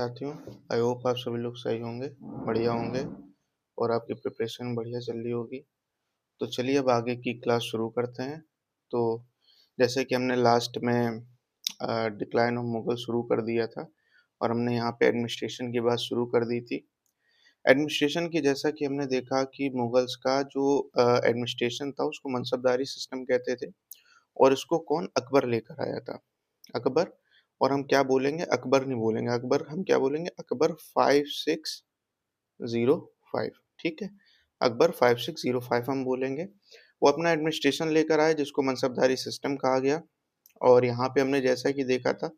साथियों, I hope आप सभी लोग सही होंगे, बढ़िया होंगे और आपकी प्रिपरेशन बढ़िया चल रही होगी। तो चलिए अब आगे की क्लास शुरू करते हैं। तो जैसे कि हमने लास्ट में डिक्लाइन ऑफ मुगल शुरू कर दिया था और हमने यहाँ पे एडमिनिस्ट्रेशन की बात शुरू कर दी थी। एडमिनिस्ट्रेशन की जैसा कि हमने देखा कि मुगल्स का जो एडमिनिस्ट्रेशन था उसको मनसबदारी सिस्टम कहते थे और इसको कौन अकबर लेकर आया था। अकबर। और हम क्या बोलेंगे, अकबर नहीं बोलेंगे अकबर, हम क्या बोलेंगे, अकबर 5605। ठीक है, अकबर 5605 हम बोलेंगे। वो अपना एडमिनिस्ट्रेशन लेकर आए जिसको मनसबदारी सिस्टम कहा गया। और यहाँ पे हमने जैसा कि देखा था,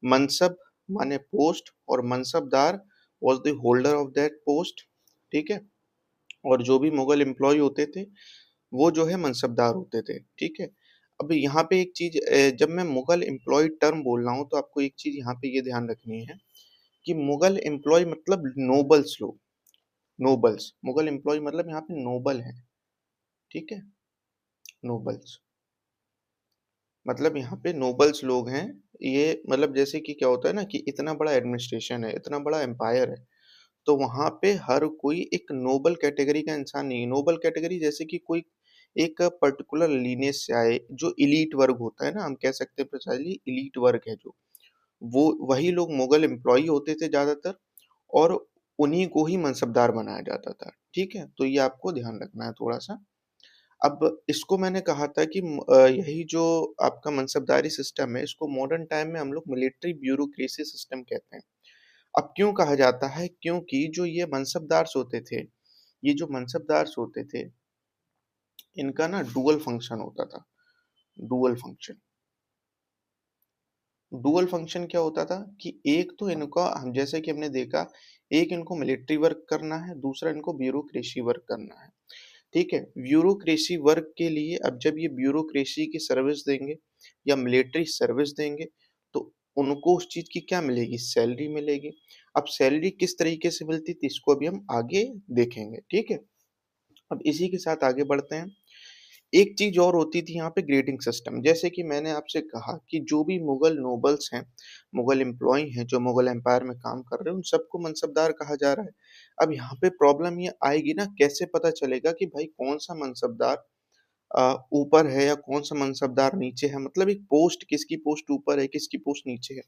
मनसब माने पोस्ट और mansabdar was the holder of that post. ठीक है, और जो भी मुगल एम्प्लॉय होते थे वो जो है मनसबदार होते थे। ठीक है, अब यहाँ पे एक चीज, जब मैं मुगल एम्प्लॉय टर्म बोल रहा हूँ तो आपको एक चीज यहाँ पे ये ध्यान रखनी है कि मुगल एम्प्लॉय मतलब नोबल्स लोग। नोबल्स, मुगल एम्प्लॉय मतलब यहाँ पे नोबल है। ठीक है, नोबल्स मतलब यहाँ पे नोबल्स लोग हैं। ये मतलब जैसे कि क्या होता है ना कि इतना बड़ा एडमिनिस्ट्रेशन है, इतना बड़ा एम्पायर है, तो वहाँ पे हर कोई एक नोबल कैटेगरी का इंसान नहीं है। नोबल कैटेगरी जैसे कि कोई एक पर्टिकुलर लीनेज से आए, जो इलीट वर्ग होता है ना, हम कह सकते हैं प्रिसाइजली इलीट वर्ग है जो, वो वही लोग मुगल एम्प्लॉई होते थे ज्यादातर और उन्हीं को ही मनसबदार बनाया जाता था। ठीक है, तो ये आपको ध्यान रखना है थोड़ा सा। अब इसको मैंने कहा था कि यही जो आपका मनसबदारी सिस्टम है इसको मॉडर्न टाइम में हम लोग मिलिट्री ब्यूरोक्रेसी सिस्टम कहते हैं। अब क्यों कहा जाता है, क्योंकि जो ये मनसबदार्स होते थे, ये जो मनसबदार्स होते थे, इनका ना डुअल फंक्शन होता था। डुअल फंक्शन, डुअल फंक्शन क्या होता था कि एक तो इनका, हम जैसे कि हमने देखा, एक इनको मिलिट्री वर्क करना है, दूसरा इनको ब्यूरोक्रेसी वर्क करना है। ठीक है, ब्यूरोक्रेसी वर्क के लिए अब जब ये ब्यूरोक्रेसी की सर्विस देंगे या मिलिट्री सर्विस देंगे तो उनको उस चीज की क्या मिलेगी, सैलरी मिलेगी। अब सैलरी किस तरीके से मिलती थी इसको अभी हम आगे देखेंगे। ठीक है, अब इसी के साथ आगे बढ़ते हैं। एक चीज और होती थी यहाँ पे, ग्रेडिंग सिस्टम। जैसे कि मैंने आपसे कहा कि जो भी मुगल नोबल्स हैं, मुगल एम्प्लॉय हैं जो मुगल एम्पायर में काम कर रहे हैं, उन सबको मनसबदार कहा जा रहा है। अब यहाँ पे प्रॉब्लम ये आएगी ना, कैसे पता चलेगा कि भाई कौन सा मनसबदार ऊपर है या कौन सा मनसबदार नीचे है, मतलब एक पोस्ट, किसकी पोस्ट ऊपर है किसकी पोस्ट नीचे है,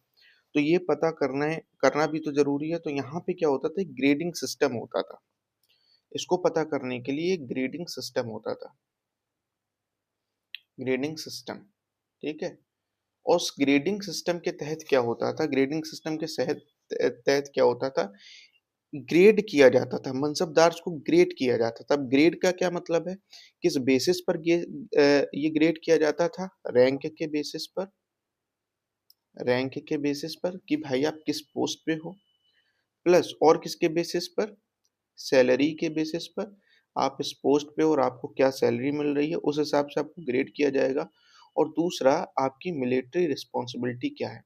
तो ये पता करना है, करना भी तो जरूरी है। तो यहाँ पे क्या होता था, एक ग्रेडिंग सिस्टम होता था। इसको पता करने के लिए एक ग्रेडिंग सिस्टम होता था, ग्रेडिंग सिस्टम। ठीक है, और उस ग्रेडिंग सिस्टम के तहत क्या होता था, ग्रेडिंग सिस्टम के तहत क्या होता था, ग्रेड किया जाता था, मनसबदार को ग्रेड किया जाता था। अब ग्रेड का क्या मतलब है, किस बेसिस पर ये ग्रेड किया जाता था, रैंक के बेसिस पर। रैंक के बेसिस पर कि भाई आप किस पोस्ट पे हो, प्लस और किसके बेसिस पर, सैलरी के बेसिस पर। आप इस पोस्ट पे हो और आपको क्या सैलरी मिल रही है, उस हिसाब से आपको ग्रेड किया जाएगा। और दूसरा, आपकी मिलिट्री रिस्पॉन्सिबिलिटी क्या है,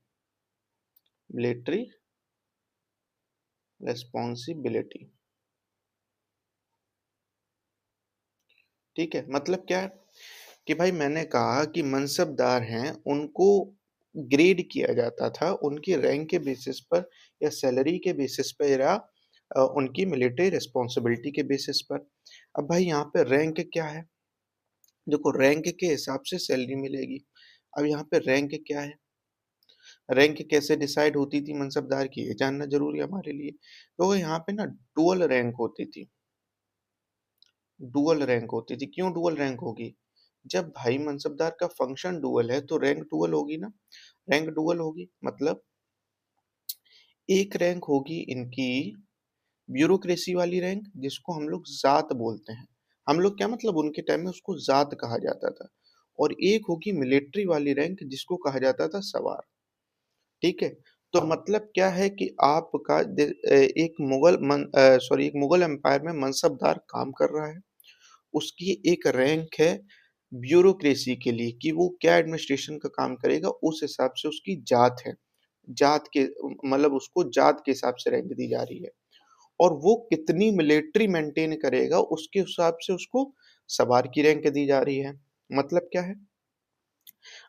मिलिट्री रेस्पॉन्सिबिलिटी। ठीक है, मतलब क्या है कि भाई मैंने कहा कि मनसबदार हैं, उनको ग्रेड किया जाता था उनकी रैंक के बेसिस पर या सैलरी के बेसिस पर या उनकी मिलिट्री रिस्पॉन्सिबिलिटी के बेसिस पर। अब भाई यहाँ पे रैंक क्या है, देखो रैंक के हिसाब से सैलरी मिलेगी। अब यहाँ पे रैंक क्या है, रैंक कैसे डिसाइड होती थी मनसबदार की, ये जानना जरूरी है हमारे लिए। तो यहाँ पे ना डुअल रैंक होती थी। डुअल रैंक होती थी, क्यों डुअल रैंक होगी, जब भाई मनसबदार का फंक्शन डुअल है तो रैंक डुअल होगी ना। रैंक डुअल होगी मतलब एक रैंक होगी इनकी ब्यूरोक्रेसी वाली रैंक, जिसको हम लोग जात बोलते हैं। हम लोग क्या मतलब उनके टाइम में उसको जात कहा जाता था। और एक होगी मिलिट्री वाली रैंक जिसको कहा जाता था सवार। ठीक है, तो मतलब क्या है कि आपका एक एक मुगल एम्पायर में मनसबदार काम कर रहा है, उसकी एक रैंक है ब्यूरोक्रेसी के लिए कि वो क्या एडमिनिस्ट्रेशन का काम करेगा, उस हिसाब से उसकी जात है। जात के मतलब उसको जात के हिसाब से रैंक दी जा रही है। और वो कितनी मिलिट्री मेंटेन करेगा उसके हिसाब से उसको सवार की रैंक दी जा रही है। मतलब क्या है,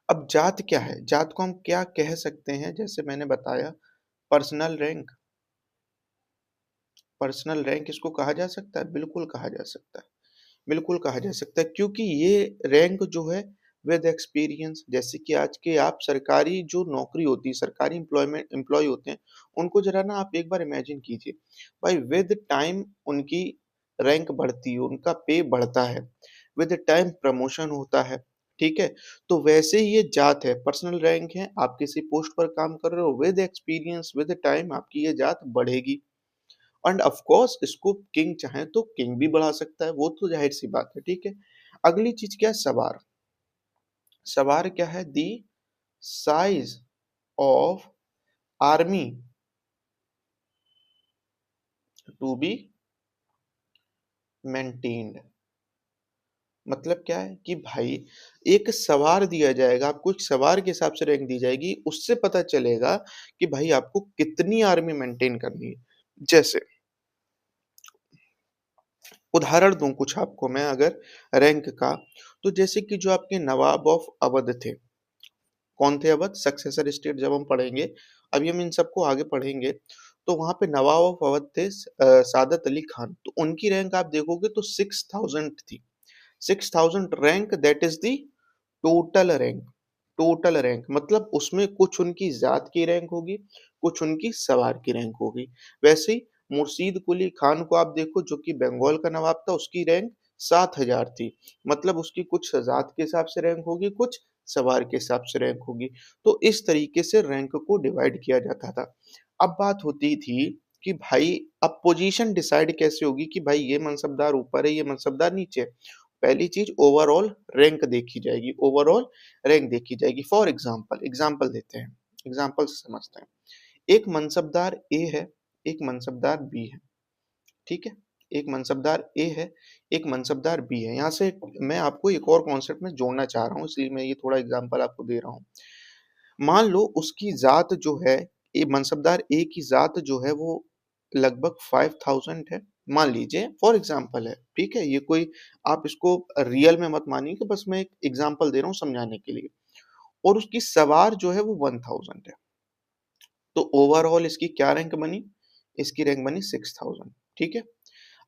अब जात क्या है, जात को हम क्या कह सकते हैं, जैसे मैंने बताया पर्सनल रैंक। पर्सनल रैंक इसको कहा जा सकता है? बिल्कुल कहा जा सकता है। बिल्कुल कहा जा सकता है क्योंकि ये रैंक जो है विद एक्सपीरियंस, जैसे कि आज के आप सरकारी जो नौकरी होती है, सरकारी एम्प्लॉय होते हैं, उनको ज़रा ना आप एक बार इमेजिन कीजिए। भाई विद टाइम उनकी रैंक बढ़ती है, उनका पे बढ़ता है, विद टाइम प्रमोशन होता है, ठीक है? तो वैसे ही ये जात है, पर्सनल रैंक है, आप किसी पोस्ट पर काम कर रहे हो, विद एक्सपीरियंस, विद टाइम आपकी ये जात बढ़ेगी। एंड ऑफ कोर्स इसको किंग चाहे तो किंग भी बढ़ा सकता है, वो तो जाहिर सी बात है, ठीक है। अगली चीज क्या है? सवार। सवार क्या है? The size of army to be maintained. मतलब क्या है कि भाई एक सवार दिया जाएगा, आपको एक सवार के हिसाब से रैंक दी जाएगी, उससे पता चलेगा कि भाई आपको कितनी आर्मी मेंटेन करनी है। जैसे उदाहरण दूं कुछ आपको मैं अगर रैंक का, तो जैसे कि जो आपके नवाब ऑफ अवध थे, कौन थे अवध? सक्सेसर स्टेट जब हम पढ़ेंगे, अभी हम इन सबको आगे पढ़ेंगे, तो वहां पे नवाब ऑफ अवध थे सादत अली खान, तो उनकी रैंक आप देखोगे तो 6000 थी। 6000 rank, that is the total rank. Total rank मतलब उसमें कुछ उनकी जात की रैंक होगी, कुछ उनकी सवार की रैंक होगी। वैसे ही मुर्शीद कुली खान को आप देखो, जो कि बंगाल का नवाब था, उसकी रैंक 7000 थी। मतलब उसकी कुछ जात के हिसाब से रैंक होगी, कुछ सवार के हिसाब से रैंक होगी। तो इस तरीके से रैंक को डिवाइड किया जाता था। अब बात होती थी कि भाई अब पोजीशन डिसाइड कैसे होगी कि भाई ये मनसबदार ऊपर है, ये मनसबदार नीचे है। पहली चीज ओवरऑल रैंक देखी जाएगी, ओवरऑल रैंक देखी जाएगी। फॉर एग्जांपल, एग्जांपल देते हैं, एग्जांपल से समझते हैं। एक मनसबदार ए है, एक मनसबदार बी है, ठीक है? एक मनसबदार ए है, एक मनसबदार बी है। यहाँ से मैं आपको एक और कॉन्सेप्ट में जोड़ना चाह रहा हूँ, इसलिए मैं ये थोड़ा एग्जांपल आपको दे रहा हूँ। मान लो उसकी जात जो है, ए मनसबदार ए की जात जो है वो लगभग 5000 है, मान लीजिए, फॉर एग्जांपल है, ठीक है? ये कोई आप इसको रियल में मत मानिए, कि बस मैं एक एग्जांपल दे रहा हूँ समझाने के लिए। और उसकी सवार जो है वो 1000 है। तो ओवरऑल इसकी क्या रैंक बनी? इसकी रैंक बनी 6000, ठीक है?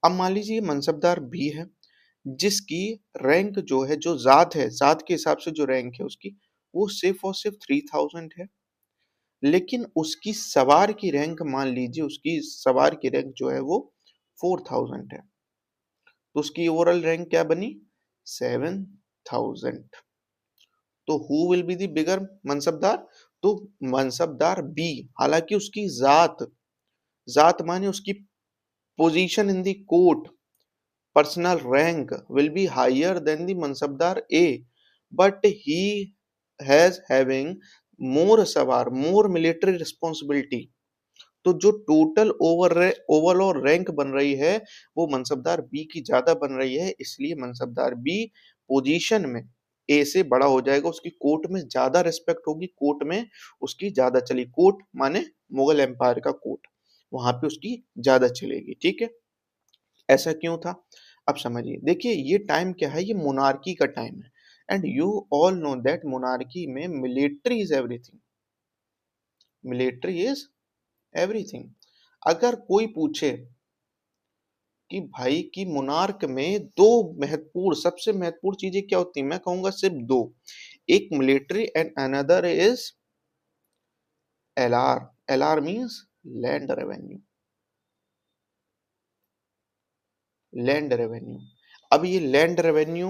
अब मान लीजिए मनसबदार बी है, जिसकी रैंक जो है, जो जात है, जात के हिसाब से जो रैंक है उसकी, वो सिर्फ और सिर्फ 3000 है। लेकिन उसकी सवार की रैंक, मान लीजिए उसकी सवार की रैंक जो है वो 4000 है। तो उसकी ओवरऑल रैंक क्या बनी? 7000। तो who will be the bigger mansabdar? तो मनसबदार बी, हालांकि उसकी जात, जात माने उसकी position in the court, personal rank will be higher than the mansabdar A, but he has having more savar, more military responsibility। तो जो टोटल ओवरऑल रैंक बन रही है वो मनसबदार बी की ज्यादा बन रही है, इसलिए मनसबदार बी पोजीशन में ए से बड़ा हो जाएगा, उसकी कोर्ट में ज्यादा रिस्पेक्ट होगी, कोर्ट में उसकी ज्यादा चली, कोर्ट माने मुगल एम्पायर का कोर्ट, वहां पे उसकी ज्यादा चलेगी, ठीक है? ऐसा क्यों था? अब समझिए, देखिए ये टाइम क्या है? ये मोनार्की का टाइम है, and you all know that monarchy में military is everything. Military is everything. अगर कोई पूछे कि भाई कि मोनार्क में दो महत्वपूर्ण, सबसे महत्वपूर्ण चीजें क्या होती हैं, मैं कहूंगा सिर्फ दो। एक military and another is LR. LR means land revenue. Land revenue. अब ये लैंड रेवेन्यू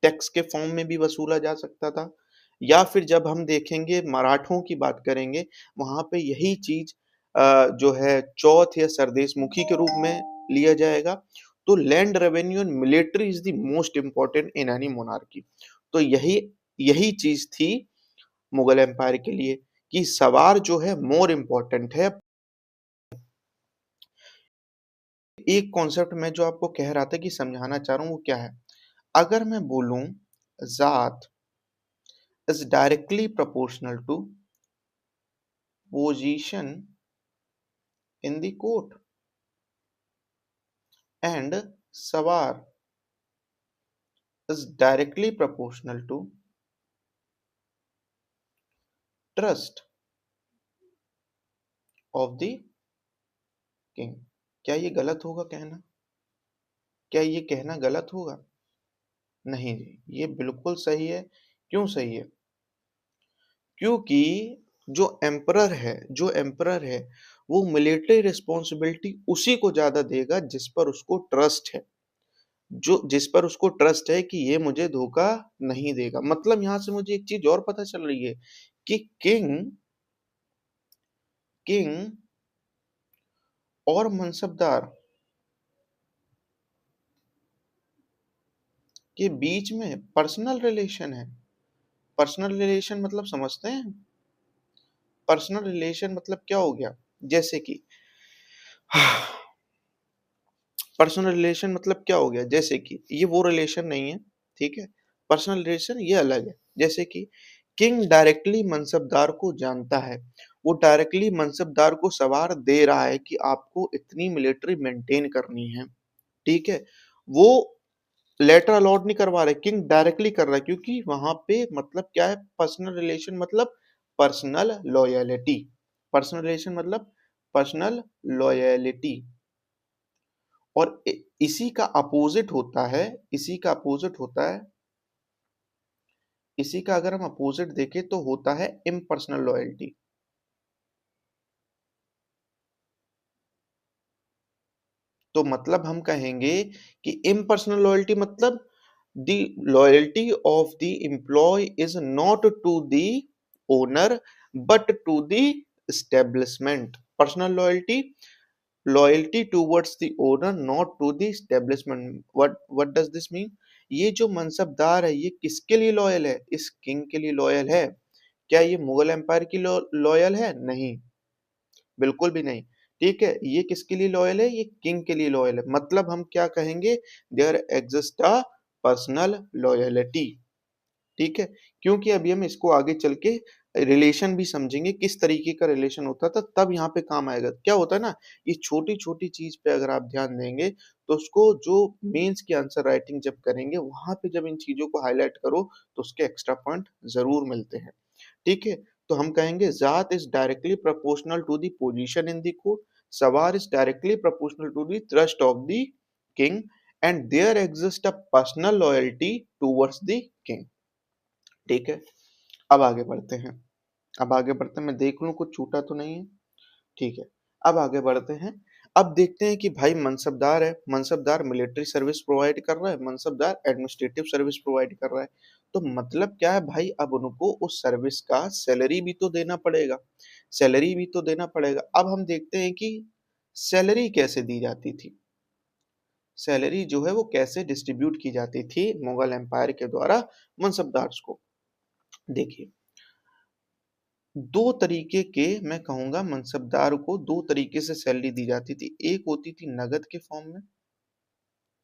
टैक्स के फॉर्म में भी वसूला जा सकता था, या फिर जब हम देखेंगे मराठों की बात करेंगे, वहां पे यही चीज जो है चौथ या सरदेश मुखी के रूप में लिया जाएगा। तो land revenue and military is the most important in any monarchy. तो यही यही चीज थी मुगल एम्पायर के लिए, कि सवार जो है मोर इम्पोर्टेंट है। एक कॉन्सेप्ट में जो आपको कह रहा था कि समझाना चाह रहा हूँ, वो क्या है? अगर मैं बोलूं जात is directly proportional to position in the court, and sawar is directly proportional to trust of the king। क्या ये गलत होगा कहना? क्या ये कहना गलत होगा? नहीं जी, ये बिल्कुल सही है। क्यों सही है? क्योंकि जो एम्परर है वो मिलिट्री रिस्पॉन्सिबिलिटी उसी को ज्यादा देगा जिस पर उसको ट्रस्ट है, जो जिस पर उसको ट्रस्ट है कि ये मुझे धोखा नहीं देगा। मतलब यहां से मुझे एक चीज और पता चल रही है कि किंग किंग और मनसबदार के बीच में पर्सनल रिलेशन है। पर्सनल रिलेशन मतलब समझते हैं? पर्सनल रिलेशन मतलब क्या हो गया? जैसे कि पर्सनल रिलेशन मतलब क्या हो गया? जैसे कि ये वो रिलेशन नहीं है, ठीक है? पर्सनल रिलेशन ये अलग है। जैसे कि किंग डायरेक्टली मनसबदार को जानता है, वो डायरेक्टली मनसबदार को सवार दे रहा है कि आपको इतनी मिलिट्री मेंटेन करनी है, ठीक है? वो लेटर अलॉट नहीं करवा रहे, किंग डायरेक्टली कर रहा है, क्योंकि वहां पे मतलब क्या है? पर्सनल रिलेशन मतलब पर्सनल लॉयलिटी। पर्सनल रिलेशन मतलब पर्सनल लॉयलिटी। और इसी का अपोजिट होता है, इसी का अपोजिट होता है, इसी का अगर हम अपोजिट देखें तो होता है इम्पर्सनल लॉयल्टी। तो मतलब हम कहेंगे कि इम्पर्सनल लॉयल्टी मतलब the loyalty of the employ is not to the owner but to the establishment. Personal loyalty, loyalty towards the owner not to the establishment. What does this mean? ये जो मनसबदार है ये किसके लिए लॉयल है? इस king के लिए लॉयल है। क्या ये मुगल एम्पायर की लॉयल है? नहीं, बिल्कुल भी नहीं। ठीक है, ये किसके लिए लॉयल है? ये किंग के लिए लॉयल है। मतलब हम क्या कहेंगे? There exist a personal loyalty. ठीक है, क्योंकि अभी हम इसको आगे चल के रिलेशन भी समझेंगे, किस तरीके का रिलेशन होता था, तब यहाँ पे काम आएगा। क्या होता है ना, ये छोटी छोटी चीज पे अगर आप ध्यान देंगे तो उसको जो मेंस की आंसर राइटिंग जब करेंगे वहां पे जब इन चीजों को हाईलाइट करो तो उसके एक्स्ट्रा पॉइंट जरूर मिलते हैं। ठीक है, तो हम कहेंगे zat is directly proportional to the position in the court, sawar is directly proportional to the trust of the king, and there exist a personal loyalty towards the king. ठीक है, अब आगे बढ़ते हैं। अब आगे बढ़ते हैं, मैं देख लूं कुछ छूटा तो नहीं है। ठीक है, अब आगे बढ़ते हैं। अब देखते हैं कि भाई मनसबदार है, मनसबदार मिलिट्री सर्विस प्रोवाइड कर रहा है, मनसबदार एडमिनिस्ट्रेटिव सर्विस प्रोवाइड कर रहा है। तो मतलब क्या है भाई, अब उनको उस सर्विस का सैलरी भी तो देना पड़ेगा, सैलरी भी तो देना पड़ेगा। अब हम देखते हैं कि सैलरी कैसे दी जाती थी, सैलरी जो है वो कैसे डिस्ट्रीब्यूट की जाती थी मुगल एम्पायर के द्वारा मनसबदार्स को। देखिए, दो तरीके के, मैं कहूंगा मनसबदार को दो तरीके से सैलरी दी जाती थी। एक होती थी नगद के फॉर्म में,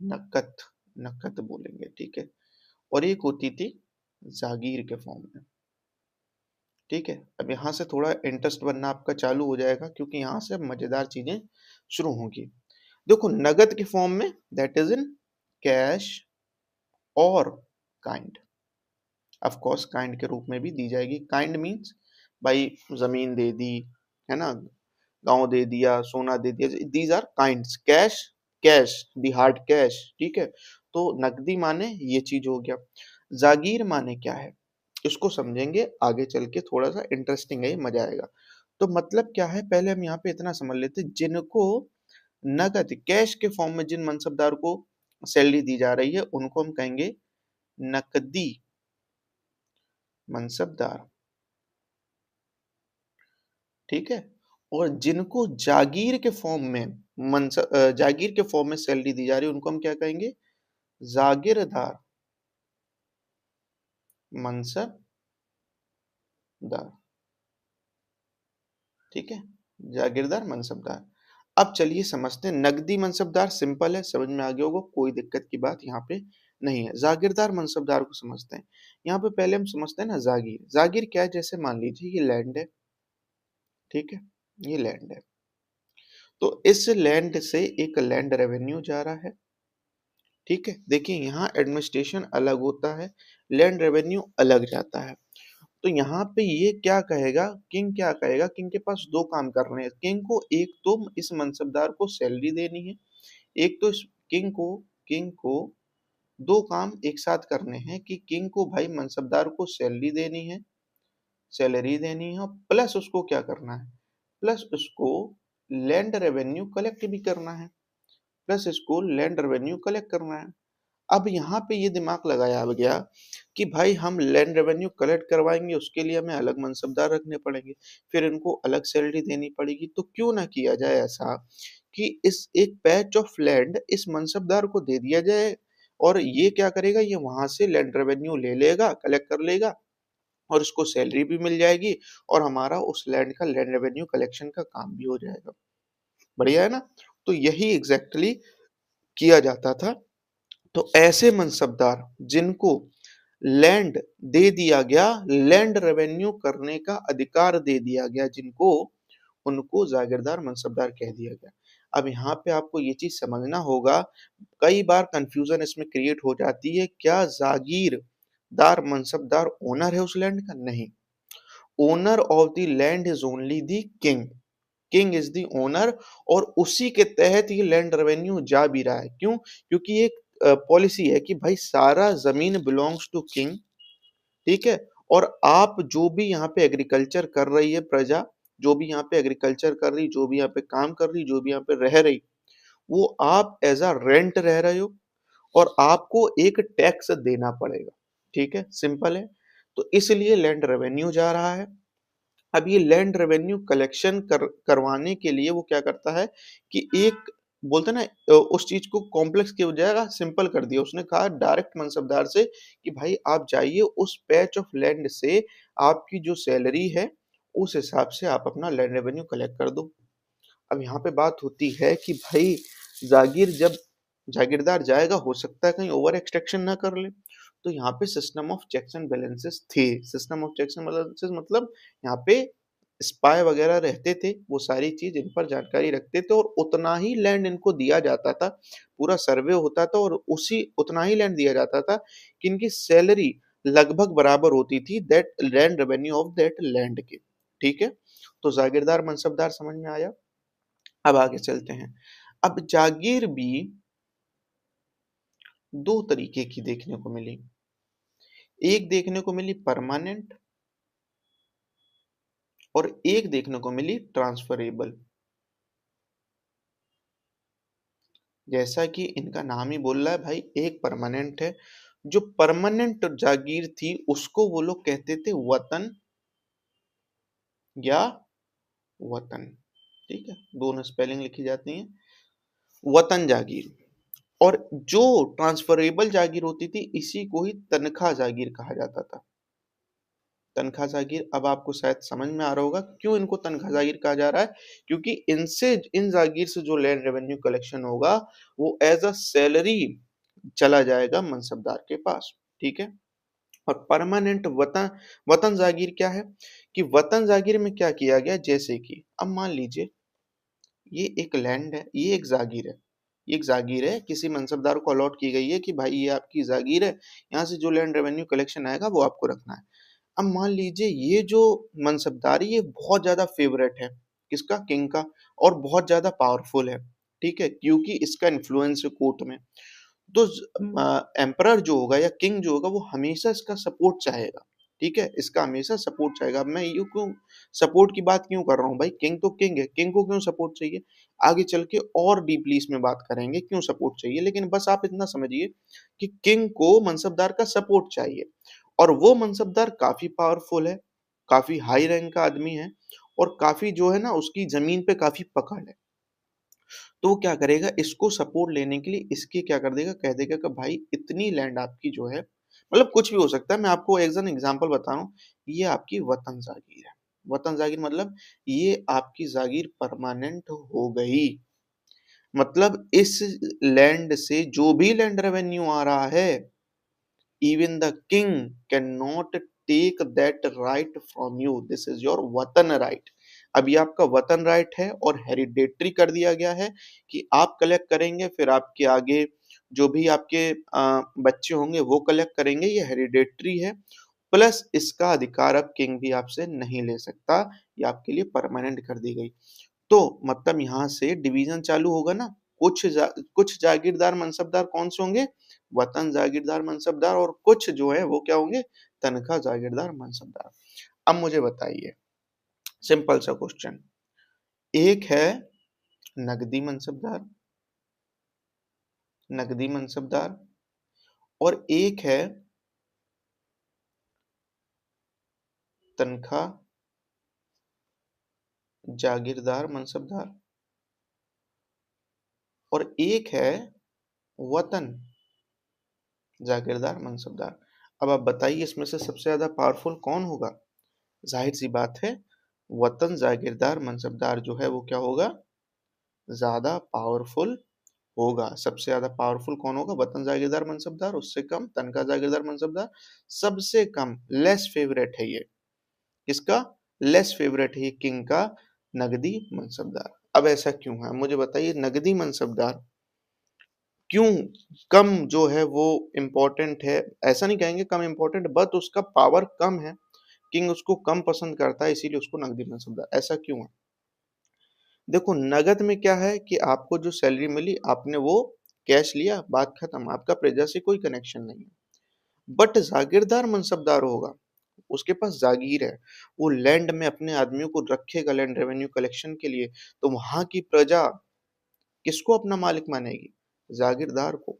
नकद, नकद बोलेंगे, ठीक है। और एक होती थी जागीर के फॉर्म में। ठीक है, अब यहाँ से थोड़ा इंटरेस्ट बनना आपका चालू हो जाएगा, क्योंकि यहाँ से अब मजेदार चीजें शुरू होंगी। देखो, नगद के फॉर्म में दैट इज इन कैश और काइंड, ऑफ कोर्स काइंड के रूप में भी दी जाएगी। काइंड मींस भाई जमीन दे दी, है ना, गांव दे दिया, सोना दे दिया, these are kinds. Cash, cash, the hard cash, ठीक है। तो नकदी माने ये चीज हो गया। जागीर माने क्या है, इसको समझेंगे आगे चल के, थोड़ा सा इंटरेस्टिंग है, मजा आएगा। तो मतलब क्या है, पहले हम यहाँ पे इतना समझ लेते, जिनको नगद कैश के फॉर्म में जिन मनसबदार को सैलरी दी जा रही है उनको हम कहेंगे नकदी मनसबदार। ठीक है, और जिनको जागीर के फॉर्म में जागीर के फॉर्म में सैलरी दी जा रही है उनको हम क्या कहेंगे? जागीरदार मनसबदार। ठीक है, जागीरदार मनसबदार। अब चलिए समझते हैं, नकदी मनसबदार सिंपल है, समझ में आ गया होगा, कोई दिक्कत की बात यहाँ पे नहीं है। जागीरदार मनसबदार को समझते हैं। यहाँ पे पहले हम समझते हैं ना जागीर। जागीर क्या है? जैसे मान लीजिए ये लैंड है, ठीक है, ये लैंड है, तो इस लैंड से एक लैंड रेवेन्यू जा रहा है। ठीक है, देखिए यहाँ एडमिनिस्ट्रेशन अलग होता है, लैंड रेवेन्यू अलग जाता है। तो यहाँ पे ये क्या कहेगा, किंग क्या कहेगा, किंग के पास दो काम करने हैं। किंग को एक तो इस मनसबदार को सैलरी देनी है, एक तो इस किंग को दो काम एक साथ करने हैं कि किंग को भाई मनसबदार को सैलरी देनी है, प्लस उसको क्या करना है, प्लस उसको लैंड रेवेन्यू कलेक्ट भी करना है, प्लस इसको लैंड रेवेन्यू कलेक्ट करना है। अब यहाँ पे ये दिमाग लगाया गया कि भाई हम लैंड रेवेन्यू कलेक्ट करवाएंगे, उसके लिए हमें अलग मनसबदार रखने पड़ेंगे, फिर इनको अलग सैलरी देनी पड़ेगी। तो क्यों ना किया जाए ऐसा कि इस एक पैच ऑफ लैंड इस मनसबदार को दे दिया जाए, और ये क्या करेगा, ये वहां से लैंड रेवेन्यू ले लेगा, कलेक्ट कर लेगा, और उसको सैलरी भी मिल जाएगी, और हमारा उस लैंड का लैंड रेवेन्यू कलेक्शन का काम भी हो जाएगा। बढ़िया है ना। तो यही एग्जैक्टली किया जाता था। तो ऐसे मनसबदार जिनको लैंड दे दिया गया, लैंड रेवेन्यू करने का अधिकार दे दिया गया जिनको, उनको जागीरदार मनसबदार कह दिया गया। अब यहाँ पे आपको ये चीज समझना होगा, कई बार कंफ्यूजन इसमें क्रिएट हो जाती है, क्या जागीरदार मनसबदार ओनर है उस लैंड का? नहीं, owner of the land is only the king, king is the owner, और उसी के तहत ये लैंड रेवेन्यू जा भी रहा है। क्यों? क्योंकि एक पॉलिसी है कि भाई सारा जमीन बिलोंग्स टू किंग, ठीक है, और आप जो भी यहाँ पे एग्रीकल्चर कर रही है प्रजा, जो भी यहाँ पे एग्रीकल्चर कर रही, जो भी यहाँ पे काम कर रही, जो भी यहाँ पे रह रही, वो आप एज अ रेंट रह रहे हो, और आपको एक टैक्स देना पड़ेगा। ठीक है, सिंपल है। तो इसलिए लैंड रेवेन्यू जा रहा है। अब ये लैंड रेवेन्यू कलेक्शन करवाने के लिए वो क्या करता है कि एक बोलते ना, उस चीज को कॉम्प्लेक्स की बजाय सिंपल कर दिया। उसने कहा डायरेक्ट मनसबदार से कि भाई आप जाइए उस पैच ऑफ लैंड से आपकी जो सैलरी है उस हिसाब से आप अपना लैंड रेवेन्यू कलेक्ट कर दो। अब यहाँ पे बात होती है कि भाई जागीर जब जागीरदार जाएगा, हो सकता है कहीं ओवर एक्सट्रैक्शन ना कर ले। तो यहाँ पे system of checks and balances थे। System of checks and balances मतलब यहाँ पे स्पाई वगैरह रहते थे, वो सारी चीज इन पर जानकारी रखते थे, और उतना ही लैंड इनको दिया जाता था। पूरा सर्वे होता था और उसी उतना ही लैंड दिया जाता था कि इनकी सैलरी लगभग बराबर होती थी that land revenue of that land के। ठीक है, तो जागीरदार मनसबदार समझ में आया। अब आगे चलते हैं। अब जागीर भी दो तरीके की देखने को मिली। एक देखने को मिली परमानेंट, और एक देखने को मिली ट्रांसफरेबल। जैसा कि इनका नाम ही बोल रहा है भाई, एक परमानेंट है। जो परमानेंट जागीर थी उसको वो लोग कहते थे वतन या वतन। ठीक है, दोनों स्पेलिंग लिखी जाती हैं, वतन जागीर। और जो ट्रांसफरेबल जागीर होती थी इसी को ही तनख्वाह जागीर कहा जाता था। तनख्वाह जागीर, अब आपको शायद समझ में आ रहा होगा क्यों इनको तनख्वाह जागीर कहा जा रहा है। क्योंकि इनसे, इन जागीर से जो लैंड रेवेन्यू कलेक्शन होगा वो एज अ सैलरी चला जाएगा मनसबदार के पास। ठीक है। और परमानेंट वतन, वतन जागीर क्या है कि वतन जागीर में क्या किया गया, जैसे कि अब मान लीजिए ये एक लैंड है, ये एक जागीर है, ये एक जागीर है, किसी मनसबदार को अलॉट की गई है कि भाई ये आपकी जागीर है, यहाँ से जो लैंड रेवेन्यू कलेक्शन आएगा वो आपको रखना है। अब मान लीजिए ये जो मनसबदारी ये बहुत ज्यादा फेवरेट है, किसका? किंग का, और बहुत ज्यादा पावरफुल है। ठीक है, क्योंकि इसका इन्फ्लुएंस है कोर्ट में। तो एम्परर जो होगा या किंग जो होगा वो हमेशा इसका सपोर्ट चाहेगा। ठीक है, इसका हमेशा सपोर्ट चाहेगा। अब मैं ये क्यों सपोर्ट की बात क्यों कर रहा हूँ भाई, किंग तो किंग है, किंग को क्यों सपोर्ट चाहिए, आगे चल के और डीपली इसमें बात करेंगे क्यों सपोर्ट चाहिए। लेकिन बस आप इतना समझिए कि किंग को मनसबदार का सपोर्ट चाहिए, और वो मनसबदार काफी पावरफुल है, काफी हाई रैंक का आदमी है, और काफी जो है ना उसकी जमीन पे काफी पकड़ है। तो वो क्या करेगा, इसको सपोर्ट लेने के लिए इसकी क्या कर देगा, कह देगा कि भाई इतनी लैंड आपकी जो है, मतलब कुछ भी हो सकता है, मैं आपको एक एग्जांपल बता रहा हूँ, ये आपकी वतन जागीर है। वतन जागीर मतलब ये आपकी जागीर परमानेंट हो गई। मतलब इस लैंड से जो भी लैंड रेवेन्यू आ रहा है, even the king cannot take that right from you, this is your वतन right। अब ये आपका वतन राइट है और हेरिडेटरी कर दिया गया है कि आप कलेक्ट करेंगे, फिर आपके आगे जो भी आपके बच्चे होंगे वो कलेक्ट करेंगे, ये हेरिडेटरी है। प्लस इसका अधिकार अब किंग भी आपसे नहीं ले सकता, ये आपके लिए परमानेंट कर दी गई। तो मतलब यहाँ से डिवीजन चालू होगा ना, कुछ जागीरदार मनसबदार कौन से होंगे, वतन जागीरदार मनसबदार, और कुछ जो है वो क्या होंगे, तनख्वाह जागीरदार मनसबदार। अब मुझे बताइए, सिंपल सा क्वेश्चन, एक है नकदी मनसबदार, नकदी मनसबदार, और एक है तनख्वाह जागीरदार मनसबदार, और एक है वतन जागीरदार मनसबदार। अब आप बताइए इसमें से सबसे ज्यादा पावरफुल कौन होगा? जाहिर सी बात है, वतन जागीरदार मनसबदार जो है वो क्या होगा, ज्यादा पावरफुल होगा। सबसे ज्यादा पावरफुल कौन होगा? वतन जागीरदार मनसबदार, उससे कम तनख्वाह जागीरदार मनसबदार, सबसे कम लेस फेवरेट है ये, किसका लेस फेवरेट है ये, किंग का नगदी मनसबदार। अब ऐसा क्यों है मुझे बताइए, नगदी मनसबदार क्यों कम जो है वो इम्पोर्टेंट है? ऐसा नहीं कहेंगे कम इम्पोर्टेंट, बट उसका पावर कम है, किंग उसको कम पसंद करता है, इसीलिए उसको नकदी मनसबदार। ऐसा क्यों है? देखो, नगद में क्या है कि आपको जो सैलरी मिली आपने वो कैश लिया, बात खत्म, आपका प्रजा से कोई कनेक्शन नहीं है। बट जागीरदार मनसबदार होगा, उसके पास जागीर है, वो लैंड में अपने आदमियों को रखेगा लैंड रेवेन्यू कलेक्शन के लिए, तो वहां की प्रजा किसको अपना मालिक मानेगी? जागीरदार को।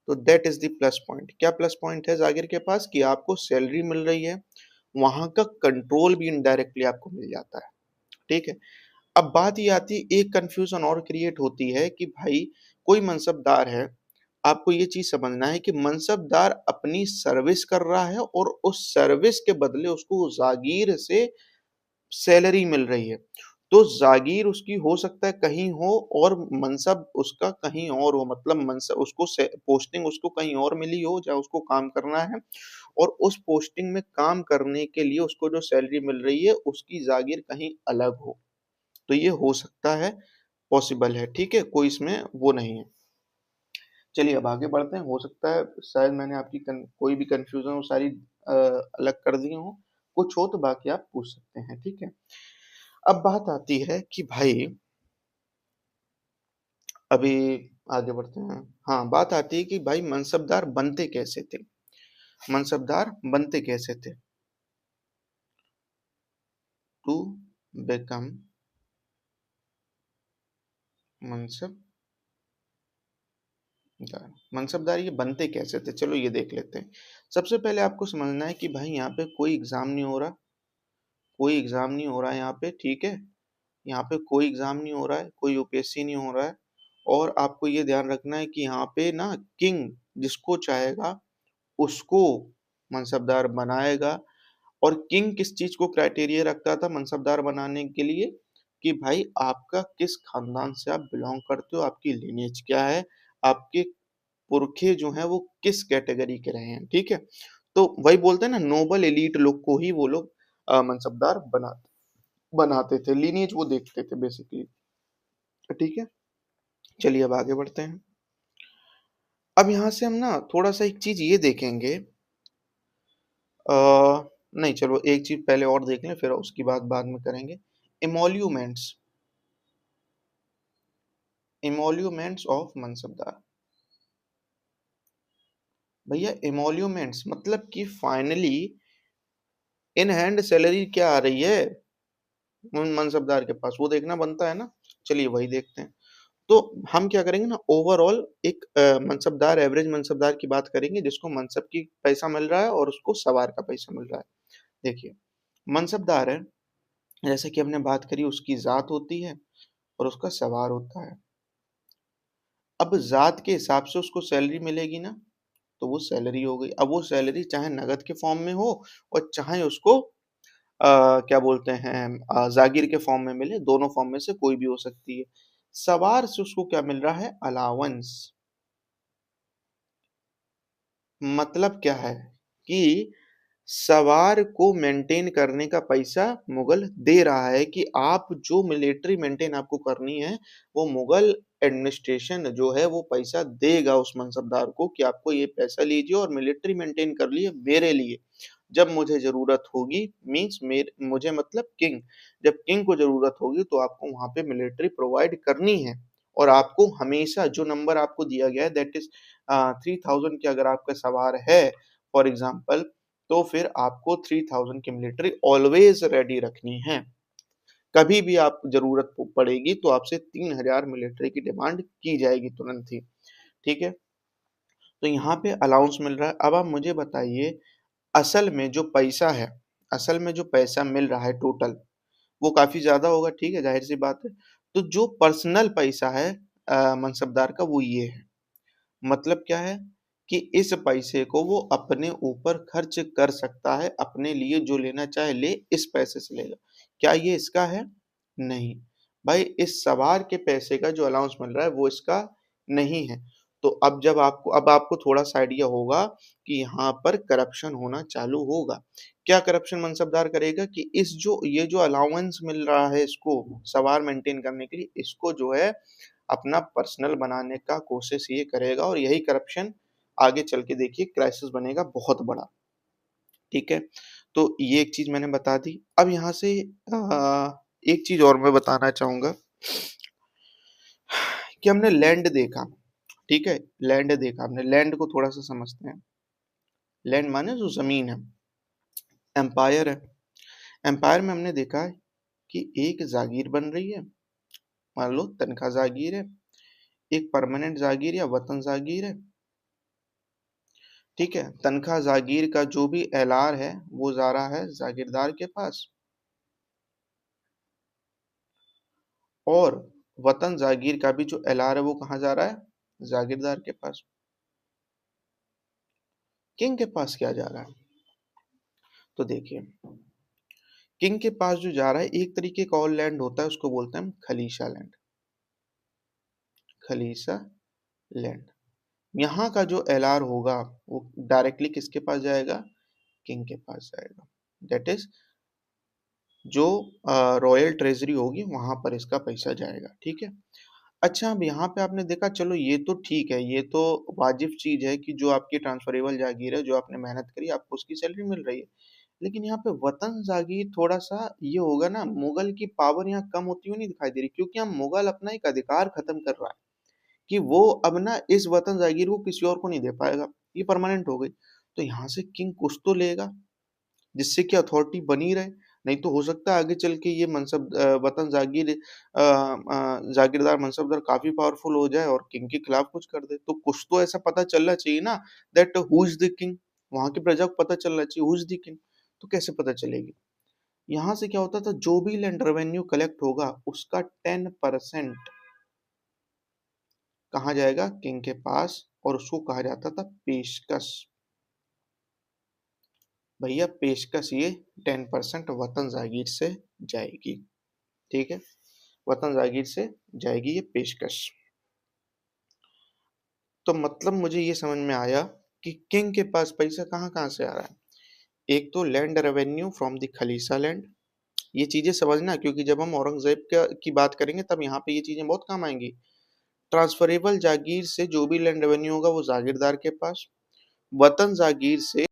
तो that is the plus point. क्या प्लस पॉइंट है जागीर के पास? कि आपको सैलरी मिल रही है, वहां का कंट्रोल भी इनडायरेक्टली आपको मिल जाता है। ठीक है। अब बात ये आती है, एक कंफ्यूजन और क्रिएट होती है कि भाई कोई मनसबदार है, आपको ये चीज समझना है कि मनसबदार अपनी सर्विस कर रहा है और उस सर्विस के बदले उसको जागीर से सैलरी मिल रही है। तो जागीर उसकी हो सकता है कहीं हो और मनसब उसका कहीं और हो, मतलब मनसब उसको पोस्टिंग उसको कहीं और मिली हो जहाँ उसको काम करना है, और उस पोस्टिंग में काम करने के लिए उसको जो सैलरी मिल रही है उसकी जागीर कहीं अलग हो। तो ये हो सकता है, पॉसिबल है, ठीक है, कोई इसमें वो नहीं है। चलिए अब आगे बढ़ते हैं, हो सकता है शायद मैंने आपकी कोई भी कंफ्यूजन वो सारी अलग कर दी हो, कुछ हो तो बाकी आप पूछ सकते हैं, ठीक है। अब बात आती है कि भाई, अभी आगे बढ़ते हैं। हाँ, बात आती है कि भाई मनसबदार बनते कैसे थे, मनसबदार बनते कैसे थे? टू बिकम मनसबदार, मनसबदार ये बनते कैसे थे, चलो ये देख लेते हैं। सबसे पहले आपको समझना है कि भाई यहाँ पे कोई एग्जाम नहीं हो रहा, कोई एग्जाम नहीं हो रहा है यहाँ पे, ठीक है, यहाँ पे कोई एग्जाम नहीं हो रहा है, कोई यूपीएससी नहीं हो रहा है। और आपको ये ध्यान रखना है कि यहाँ पे ना किंग जिसको चाहेगा उसको मनसबदार बनाएगा। और किंग किस चीज को क्राइटेरिया रखता था मनसबदार बनाने के लिए, कि भाई आपका किस खानदान से आप बिलोंग करते हो, आपकी लिनेज क्या है, आपके पुरखे जो हैं वो किस कैटेगरी के रहे हैं, ठीक है। तो वही बोलते हैं ना, नोबल एलीट लोग को ही वो लोग मनसबदार बनाते थे, लीनिएज वो देखते थे बेसिकली, ठीक है। चलिए अब आगे बढ़ते हैं। अब यहाँ से हम ना थोड़ा सा एक चीज ये देखेंगे, आ, नहीं चलो एक चीज पहले और देख लें, फिर उसकी बात बाद में करेंगे। Emoluments, emoluments of mansabdar. भैया इमोल्यूमेंट्स मतलब कि फाइनली इन हैंड सैलरी क्या आ रही है मनसबदार के पास, वो देखना बनता है ना। चलिए वही देखते हैं। तो हम क्या करेंगे ना, ओवरऑल एक मनसबदार, एवरेज मनसबदार की बात करेंगे जिसको मनसब की पैसा मिल रहा है और उसको सवार का पैसा मिल रहा है। देखिए, मनसबदार है, जैसे कि हमने बात करी, उसकी जात होती है और उसका सवार होता है। अब जात के हिसाब से उसको सैलरी मिलेगी ना, तो वो सैलरी हो गई। अब वो सैलरी चाहे नगद के फॉर्म में हो और चाहे उसको क्या बोलते हैं जागीर के फॉर्म में मिले, दोनों फॉर्म में से कोई भी हो सकती है। सवार से उसको क्या मिल रहा है? अलाउंस। मतलब क्या है कि सवार को मेंटेन करने का पैसा मुगल दे रहा है, कि आप जो मिलिट्री मेंटेन आपको करनी है वो मुगल एडमिनिस्ट्रेशन जो है वो पैसा देगा उस मनसबदार को, कि आपको ये पैसा लीजिए और मिलिट्री मेंटेन कर लिए मेरे लिए। जब मुझे जरूरत होगी, मीन्स मुझे मतलब किंग, जब किंग को जरूरत होगी तो आपको वहां पे मिलिट्री प्रोवाइड करनी है। और आपको हमेशा जो नंबर आपको दिया गया है दैट इज 3000 की अगर आपका सवार है फॉर एग्जाम्पल, तो फिर आपको 3000 की मिलिट्री ऑलवेज रेडी रखनी है। कभी भी आप जरूरत पड़ेगी तो आपसे 3000 मिलिट्री की डिमांड की जाएगी तुरंत ही। ठीक है, तो यहाँ पे अलाउंस मिल रहा है। अब आप मुझे बताइए, असल में जो पैसा है, असल में जो पैसा मिल रहा है टोटल, वो काफी ज्यादा होगा, ठीक है, जाहिर सी बात है। तो जो पर्सनल पैसा है मनसबदार का, वो ये है। मतलब क्या है कि इस पैसे को वो अपने ऊपर खर्च कर सकता है, अपने लिए जो लेना चाहे ले, इस पैसे से लेगा। क्या ये इसका है? नहीं भाई, इस सवार के पैसे का जो अलाउंस मिल रहा है वो इसका नहीं है। तो अब आपको थोड़ा सा आइडिया होगा कि यहाँ पर करप्शन होना चालू होगा। क्या करप्शन मनसबदार करेगा कि ये जो अलाउंस मिल रहा है इसको सवार मेंटेन करने के लिए, इसको जो है अपना पर्सनल बनाने का कोशिश ये करेगा, और यही करप्शन आगे चल के देखिए क्राइसिस बनेगा बहुत बड़ा। ठीक है, तो ये एक चीज मैंने बता दी। अब यहाँ से एक चीज और मैं बताना चाहूंगा कि हमने लैंड देखा। ठीक है, लैंड देखा हमने, लैंड को थोड़ा सा समझते हैं। लैंड माने जो जमीन है, एम्पायर है। एम्पायर में हमने देखा है कि एक जागीर बन रही है, मान लो तनख्वाह जागीर है, एक परमानेंट जागीर या वतन जागीर है। ठीक है, तनख्वाह जागीर का जो भी एलार है वो जा रहा है जागीरदार के पास, और वतन जागीर का भी जो एलार है वो कहाँ जा रहा है? जागीरदार के पास। किंग के पास क्या जा रहा है? तो देखिए, किंग के पास जो जा रहा है, एक तरीके का और लैंड होता है, उसको बोलते हैं हम खलीसा लैंड। खलीसा लैंड, यहाँ का जो एलआर होगा वो डायरेक्टली किसके पास जाएगा? किंग के पास जाएगा। दैट इज जो रॉयल ट्रेजरी होगी वहां पर इसका पैसा जाएगा। ठीक है, अच्छा, अब यहाँ पे आपने देखा, चलो ये तो ठीक है, ये तो वाजिब चीज है कि जो आपकी ट्रांसफरेबल जागीर है, जो आपने मेहनत करी, आपको उसकी सैलरी मिल रही है। लेकिन यहाँ पे वतन जागीर थोड़ा सा ये होगा ना, मुगल की पावर यहाँ कम होती हुई नहीं दिखाई दे रही, क्योंकि हम मुगल अपना एक अधिकार खत्म कर रहा है कि वो अब ना इस वतन जागीर को किसी और को नहीं दे पाएगा, ये परमानेंट हो गई। तो यहाँ से किंग कुछ तो लेगा जिससे कि अथॉरिटी बनी रहे। नहीं तो हो सकता है आगे चल के ये वतन जागीर जागीरदार मनसबदार काफी पावरफुल हो जाए और किंग के खिलाफ कुछ कर दे। तो कुछ तो ऐसा पता चलना चाहिए ना, that who is the king. वहां की प्रजा को पता चलना चाहिए हु इज द किंग। तो कैसे पता चलेगी? यहाँ से क्या होता था, जो भी लैंड रेवेन्यू कलेक्ट होगा उसका 10% कहाँ जाएगा? किंग के पास, और उसको कहा जाता था पेशकश। भैया पेशकश ये 10% वतन जागीर से जाएगी। ठीक है, वतन जागीर से जाएगी ये पेशकश। तो मतलब मुझे ये समझ में आया कि किंग के पास पैसा कहाँ कहाँ से आ रहा है। एक तो land revenue from the khalisa land, ये चीजें समझना, क्योंकि जब हम औरंगजेब की बात करेंगे तब यहाँ पे ये चीजें बहुत काम आएंगी। ट्रांसफरेबल जागीर से जो भी लैंड रेवेन्यू होगा वो जागीरदार के पास, वतन जागीर से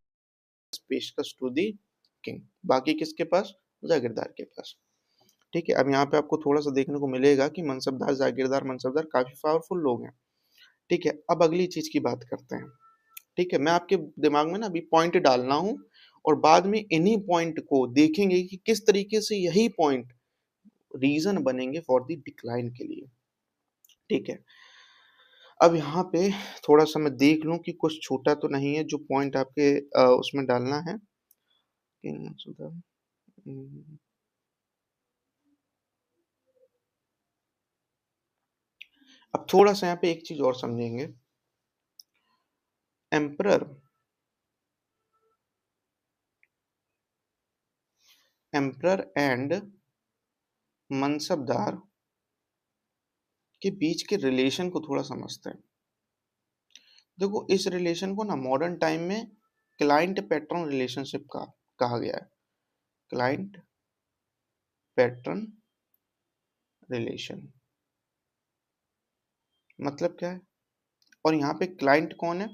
पेशकश टू दी किंग, बाकी किसके पास? जागीरदार के पास। ठीक है, अब यहाँ पे आपको थोड़ा सा देखने को मिलेगा कि मनसबदार जागीरदार मनसबदार काफी पावरफुल लोग हैं। ठीक है, अब अगली चीज की बात करते हैं। ठीक है, मैं आपके दिमाग में ना अभी पॉइंट डालना हूँ, और बाद में इन्हीं पॉइंट को देखेंगे कि किस तरीके से यही पॉइंट रीजन बनेंगे फॉर द डिक्लाइन के लिए। ठीक है, अब यहाँ पे थोड़ा सा मैं देख लूं कि कुछ छूटा तो नहीं है जो पॉइंट आपके उसमें डालना है। अब थोड़ा सा यहाँ पे एक चीज और समझेंगे। एम्परर एम्परर एंड मनसबदार के बीच के रिलेशन को थोड़ा समझते हैं। देखो, इस रिलेशन को ना मॉडर्न टाइम में क्लाइंट पैटर्न रिलेशनशिप का कहा गया है। क्लाइंट पैटर्न रिलेशन मतलब क्या है? और यहाँ पे क्लाइंट कौन है?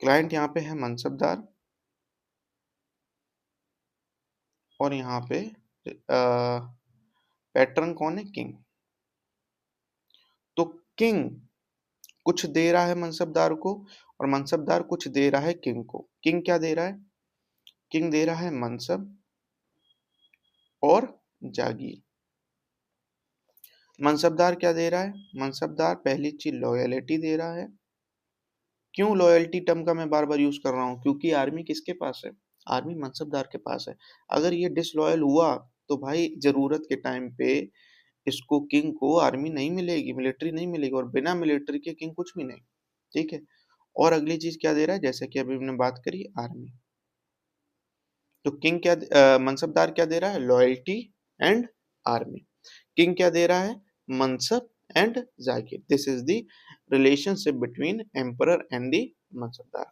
क्लाइंट यहाँ पे है मनसबदार और यहाँ पे पैटर्न कौन है? किंग। तो किंग कुछ दे रहा है मनसबदार को और मनसबदार कुछ दे रहा है किंग को। किंग क्या दे रहा है? किंग दे रहा है मनसब और जागीर। मनसबदार क्या दे रहा है? मनसबदार पहली चीज लॉयलिटी दे रहा है। क्यों लॉयल्टी टर्म का मैं बार बार यूज कर रहा हूँ? क्योंकि आर्मी किसके पास है? आर्मी मनसबदार के पास है। अगर ये डिसलॉयल हुआ तो भाई जरूरत के टाइम पे इसको किंग को आर्मी नहीं मिलेगी, मिलिट्री नहीं मिलेगी, और बिना मिलिट्री के किंग कुछ भी नहीं। ठीक है। और अगली चीज क्या दे रहा है? जैसे कि अभी हमने बात करी आर्मी। तो किंग क्या मनसबदार क्या दे रहा है? Loyalty and army. किंग क्या दे रहा है? Mansab and jagir. This is the relationship between emperor and the mansabdar.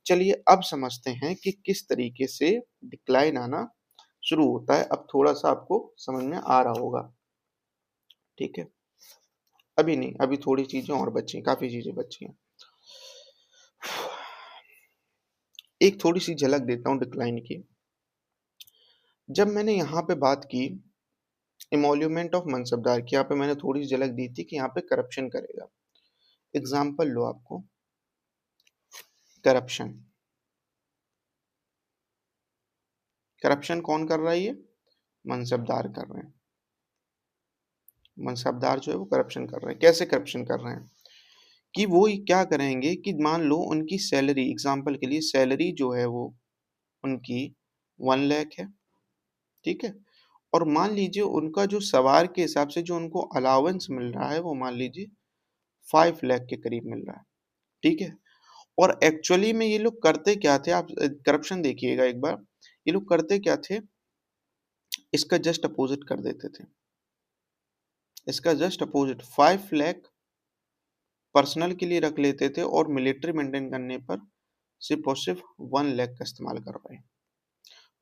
चलिए अब समझते हैं कि किस तरीके से डिक्लाइन आना शुरू होता है। अब थोड़ा सा आपको समझ में आ रहा होगा। ठीक है। अभी नहीं, अभी थोड़ी चीजें और बची हैं, काफी चीजें बची हैं। एक थोड़ी सी झलक देता हूँ डिक्लाइन की। जब मैंने यहाँ पे बात की इमोल्यूमेंट ऑफ मनसबदार की, यहाँ पे मैंने थोड़ी सी झलक दी थी कि यहाँ पे करप्शन करेगा। एग्जाम्पल लो आपको, करप्शन। करप्शन कौन कर रहा है? ये मनसबदार कर रहे हैं। मनसबदार जो है वो करप्शन कर रहे हैं। कैसे करप्शन कर रहे हैं? कि वो क्या करेंगे कि मान लो उनकी सैलरी, एग्जाम्पल के लिए सैलरी जो है वो उनकी 1 लाख है। ठीक है। और मान लीजिए उनका जो सवार के हिसाब से जो उनको अलाउंस मिल रहा है वो मान लीजिए 5 लाख के करीब मिल रहा है। ठीक है। और एक्चुअली में ये लोग करते क्या थे? आप करप्शन देखिएगा एक बार। ये लोग करते क्या थे? इसका जस्ट अपोजिट कर देते थे। इसका जस्ट अपोजिट 5 लाख पर्सनल के लिए रख लेते थे और मिलिट्री मेंटेन करने पर सिर्फ और सिर्फ 1 लाख का इस्तेमाल कर रहे हैं।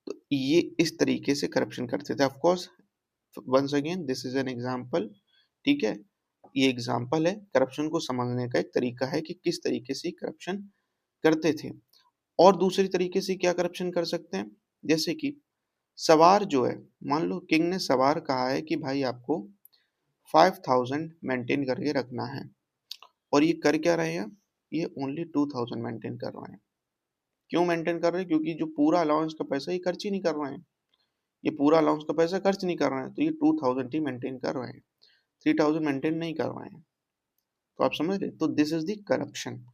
तो ये इस तरीके से करप्शन करते थे। Of course once again this is an example. ठीक है। ये एग्जांपल है, करप्शन को समझने का एक तरीका है कि किस तरीके से करप्शन करते थे। और दूसरी तरीके से क्या करप्शन कर सकते हैं? जैसे कि सवार जो है, मान लो किंग ने सवार कहा है कि भाई आपको 5000 मेंटेन करके रखना है, और ये कर क्या रहे हैं? ये ओनली 2000 मेंटेन कर रहे हैं। क्यों मेंटेन कर रहे हैं? क्योंकि जो पूरा अलाउंस का पैसा ये खर्च ही नहीं कर रहे हैं। ये पूरा अलाउंस का पैसा खर्च नहीं कर रहे हैं, तो ये 2000 ही मेंटेन कर रहे हैं, 3000 मेंटेन नहीं कर रहे हैं। तो आप समझ रहे? तो दिस इज द करप्शन।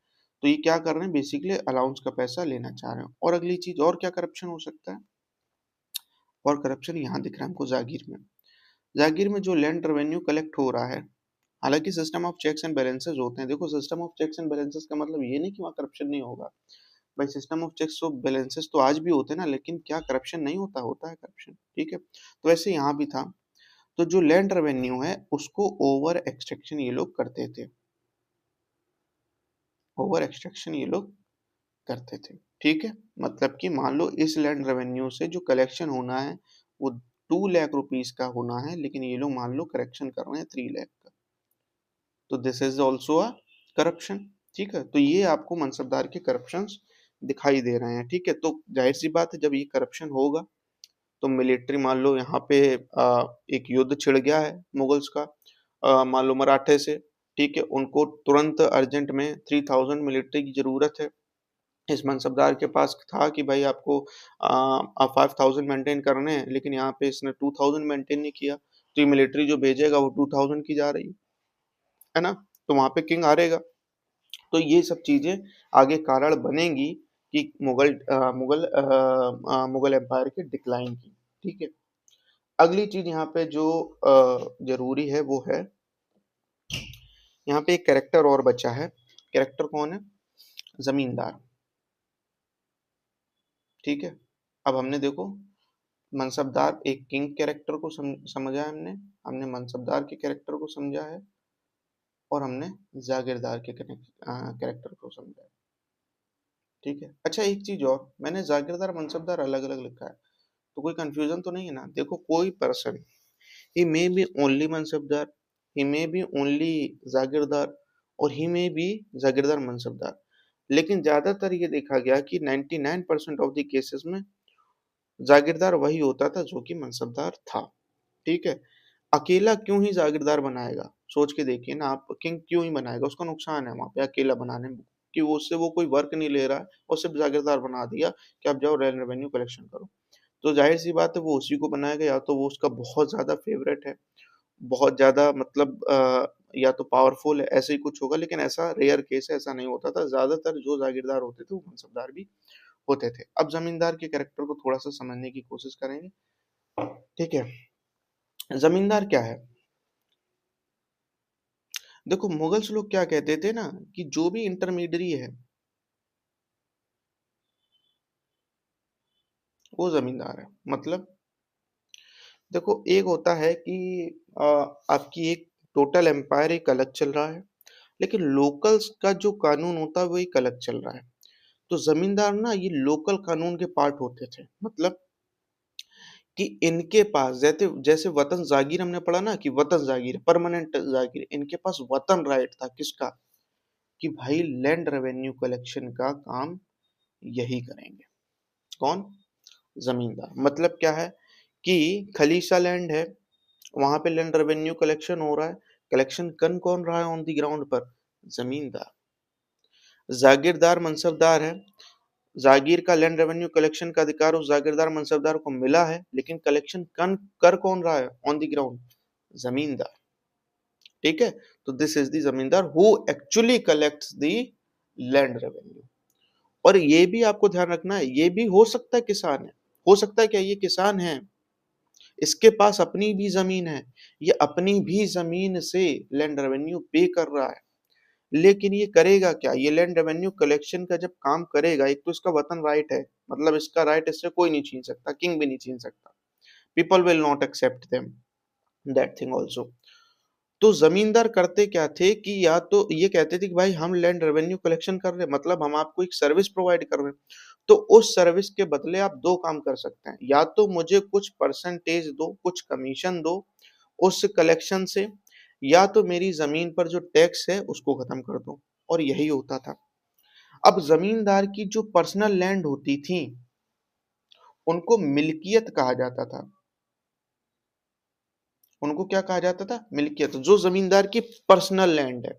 तो ये क्या कर रहे हैं? बेसिकली अलाउंस का पैसा लेना चाह रहे हैं। और अगली चीज और क्या करप्शन हो सकता है? और करप्शन यहाँ दिख रहा है हमको जागीर में। जागीर में जो लैंड रेवेन्यू कलेक्ट हो रहा है, हालांकि system of checks and balances होते हैं। देखो system of checks and balances का मतलब ये नहीं कि वहाँ करप्शन नहीं होगा। भाई system of checks of balances तो आज भी होते हैं ना, लेकिन क्या करप्शन नहीं होता? होता है करप्शन। ठीक है। तो वैसे यहाँ भी था। तो जो लैंड रेवेन्यू है उसको ओवर एक्सट्रैक्शन ये लोग करते थे। ओवर एक्सट्रैक्शन ये लोग करते थे। ठीक है। मतलब कि मान लो इस लैंड रेवेन्यू से जो कलेक्शन होना है वो 2 लाख रुपीज का होना है, लेकिन ये लोग मान लो करेक्शन कर रहे हैं 3 लाख का। तो this is also a corruption. ठीक है। तो ये आपको मनसबदार के करप्शन दिखाई दे रहे हैं। ठीक है। तो जाहिर सी बात है जब ये करप्शन होगा तो मिलिट्री, मान लो यहाँ पे एक युद्ध छिड़ गया है मुगल्स का, मान लो मराठे से। ठीक है। उनको तुरंत अर्जेंट में 3000 मिलिट्री की जरूरत है। इस मनसबदार के पास था कि भाई आपको 5000 मेंटेन करने हैं, लेकिन यहाँ पे इसने 2000 मेंटेन नहीं किया, तो ये मिलिट्री जो भेजेगा वो 2000 की जा रही है ना। तो वहां पे किंग हारेगा। तो ये सब चीजें आगे कारण बनेंगी कि मुगल एम्पायर के डिक्लाइन की। ठीक है। अगली चीज यहाँ पे जो जरूरी है वो है, यहाँ पे एक कैरेक्टर और बचा है। कैरेक्टर कौन है? जमींदार। ठीक है। अब हमने देखो मनसबदार एक किंग कैरेक्टर को समझा है, हमने हमने मनसबदार के कैरेक्टर को समझा है, और हमने जागीरदार के कैरेक्टर को समझा है। ठीक है। अच्छा एक चीज और, मैंने जागीरदार मनसबदार अलग अलग लिखा है, तो कोई कंफ्यूजन तो नहीं है ना? देखो कोई person, he may be only mansabdar, he may be only jagirdar, और ही मे बी जागीरदार मनसबदार। लेकिन ज्यादातर ये देखा गया कि 99% ऑफ द केसेस में जागीरदार वही होता था जो कि मनसबदार था। ठीक है, अकेला क्यों ही जागीरदार बनाएगा, सोच के देखिए ना आप, किंग क्यों ही बनाएगा, उसका नुकसान है वहां पे अकेला बनाने में, कि वो उससे वो कोई वर्क नहीं ले रहा है और सिर्फ जागीरदार बना दिया कि आप जाओ रेवेन्यू कलेक्शन करो। तो जाहिर सी बात है वो उसी को बनाएगा, या तो वो उसका बहुत ज्यादा फेवरेट है, बहुत ज्यादा मतलब या तो पावरफुल है, ऐसे ही कुछ होगा। लेकिन ऐसा रेयर केस है, ऐसा नहीं होता था, ज्यादातर जो जागीरदार होते थे वो मनसबदार भी होते थे। अब जमींदार के कैरेक्टर को थोड़ा सा समझने की कोशिश करेंगे। ठीक है, जमींदार क्या है? देखो मुगल्स लोग क्या कहते थे ना, कि जो भी इंटरमीडियरी है वो जमींदार है। मतलब देखो, एक होता है कि आपकी एक टोटल एम्पायर एक अलग चल रहा है, लेकिन लोकल्स का जो कानून होता है वो एक अलग चल रहा है। तो जमींदार ना ये लोकल कानून के पार्ट होते थे। मतलब कि इनके पास जैसे जैसे वतन जागीर हमने पढ़ा ना, कि वतन जागीर परमानेंट जागीर, इनके पास वतन राइट था किसका, कि भाई लैंड रेवेन्यू कलेक्शन का काम यही करेंगे। कौन? जमींदार। मतलब क्या है कि खलीसा लैंड है, वहां पे लैंड रेवेन्यू कलेक्शन हो रहा है, कलेक्शन कन कौन रहा है ऑन दी ग्राउंड पर? जमींदार। जागीरदार मनसबदार है, जागीर का लैंड रेवेन्यू कलेक्शन का अधिकार उस जागीरदार मनसबदार को मिला है, लेकिन कलेक्शन कन कर कौन रहा है ऑन दी ग्राउंड? जमींदार। ठीक है, तो दिस इज द जमींदार who actually collects the land revenue. और ये भी आपको ध्यान रखना है, ये भी हो सकता है किसान है, हो सकता है क्या ये किसान है, इसके पास अपनी भी जमीन है, ये अपनी भी जमीन से लैंड रेवेन्यू पे कर रहा है, लेकिन ये करेगा क्या, ये लैंड रेवेन्यू कलेक्शन का जब काम करेगा, एक तो इसका वतन राइट है, मतलब इसका राइट इससे कोई नहीं छीन सकता, किंग भी नहीं छीन सकता, people will not accept them that thing also. तो जमींदार करते क्या थे कि या तो ये कहते थे कि भाई हम लैंड रेवेन्यू कलेक्शन कर रहे हैं, मतलब हम आपको एक सर्विस प्रोवाइड कर रहे हैं, तो उस सर्विस के बदले आप दो काम कर सकते हैं, या तो मुझे कुछ परसेंटेज दो, कुछ कमीशन दो उस कलेक्शन से, या तो मेरी जमीन पर जो टैक्स है उसको खत्म कर दो। और यही होता था। अब जमींदार की जो पर्सनल लैंड होती थी उनको मिल्कियत कहा जाता था। उनको क्या कहा जाता था? मिल्कियत। जो जमींदार की पर्सनल लैंड है,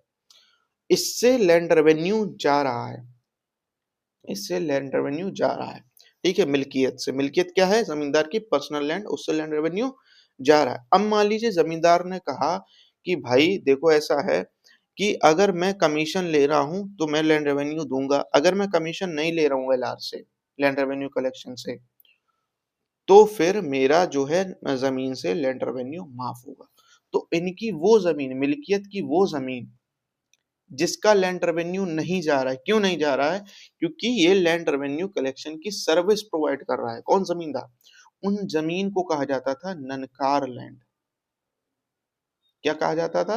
इससे लैंड रेवेन्यू जा रहा है, इससे लैंड रेवेन्यू जा रहा है। ठीक है, मिल्कियत से, मिल्कियत क्या है? जमींदार की पर्सनल लैंड, उससे लैंड रेवेन्यू जा रहा है। अब मान लीजिए जमींदार ने कहा कि भाई देखो ऐसा है कि अगर मैं कमीशन ले रहा हूं तो मैं लैंड रेवेन्यू दूंगा, अगर मैं कमीशन नहीं ले रहा हूं एलआर से, लैंड रेवेन्यू कलेक्शन से, तो फिर मेरा जो है जमीन से लैंड रेवेन्यू माफ होगा। तो इनकी वो जमीन, मिल्कियत की वो जमीन जिसका लैंड रेवेन्यू नहीं जा रहा है, क्यों नहीं जा रहा है? क्योंकि ये लैंड रेवेन्यू कलेक्शन की सर्विस प्रोवाइड कर रहा है। कौन? जमींदार। उन जमीन को कहा जाता था ननकार लैंड। क्या कहा जाता था?